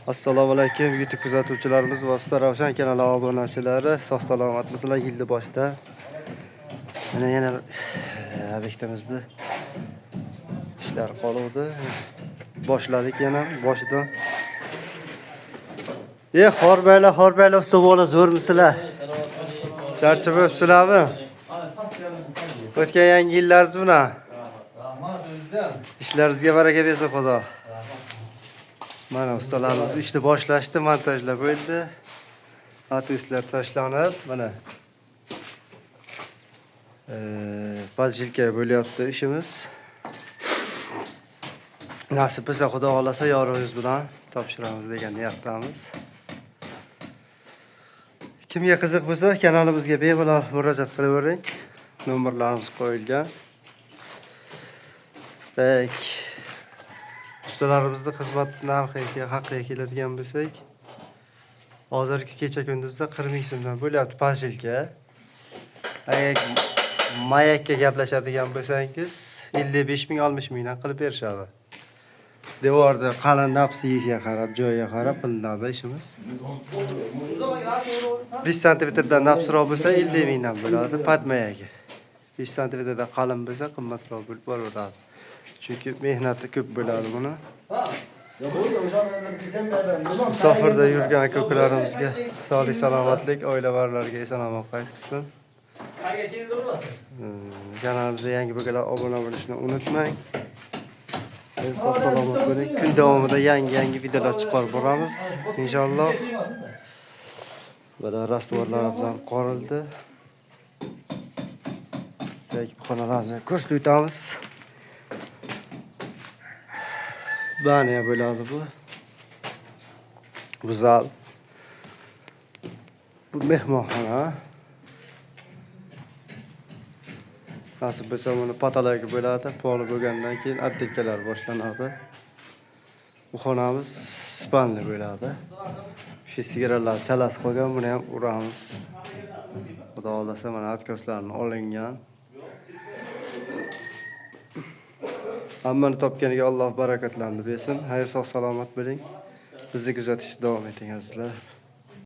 Assalomu alaykum YouTube kuzatuvchilarimiz va Usta Ravshan kanali obunachilari. Sog' salomatmisizlar? Yilni boshida yana obyektimizni ishlar qoluvdi. Boshladik yana boshidan. Horbaylar usta bola zo'rmisizlar? Charchab o'psizlarmi? O'tgan yangi yillaringiz bilan. Ishlaringizga baraka bersin Xudo. Mana ustalarimiz ishni boshlashdi, montajlab qo'ydi. Atvislar tashlanib, mana podjilka bo'lyapti ishimiz. Nasib bo'lsa Xudo xolasa yorug'ingiz bilan topshiramiz degan niyatdamiz. Kimga qiziq bo'lsa, kanalimizga bemalol murojaat qilavering. Nomerlarimiz qo'yilgan. Ustalarimizning xizmat narxiga haqiga keladigan bo'lsak, hozirgi kecha kunduzda 40 ming so'mdan bo'lyapti podjilka. Agar mayakka gaplashadigan bo'lsangiz 55 ming 60 mingdan qilib berishadi. Devorda qalin napsiga qarab, joyiga qarab qilinadi ishimiz. 5 santimetrdan napsroq bo'lsa 50 mingdan bo'ladi patmayagi. 5 santimetrdan qalin bo'lsa qimmatroq bo'lib boraveradi. Çünkü mehnati ko'p bo'ladi buni. Musofirda yurgan ko'klarimizga sog'lik, salomatlik, oilalarga eson-omon qaytsin. Kanalimizga yangi bo'lganlar obuna bo'lishni unutmang. Sog' salomat bo'ling. Kun davomida yangi videolar chiqarib boramiz inshaalloh. Mana rastvorlarimizdan qorildi. Bu xonalarni ko'rsatib o'tamiz. Baniya bo'ladi bu. Bu zal. Bu mehmonxona. Nasib bo'lsa buni patologi bo'ladi. Poli bo'lgandan keyin attelkalar boshlanadi. Bu xonamiz spanli bo'ladi. Sigirlar chalasi qolgan, buni ham uramiz. Xudo xolasa mana atkoslarini olingan. Hammani topganiga Alloh barakatlarni bersin. Xayr, sog' salomat bo'ling. Bizni kuzatishda davom eting azizlar.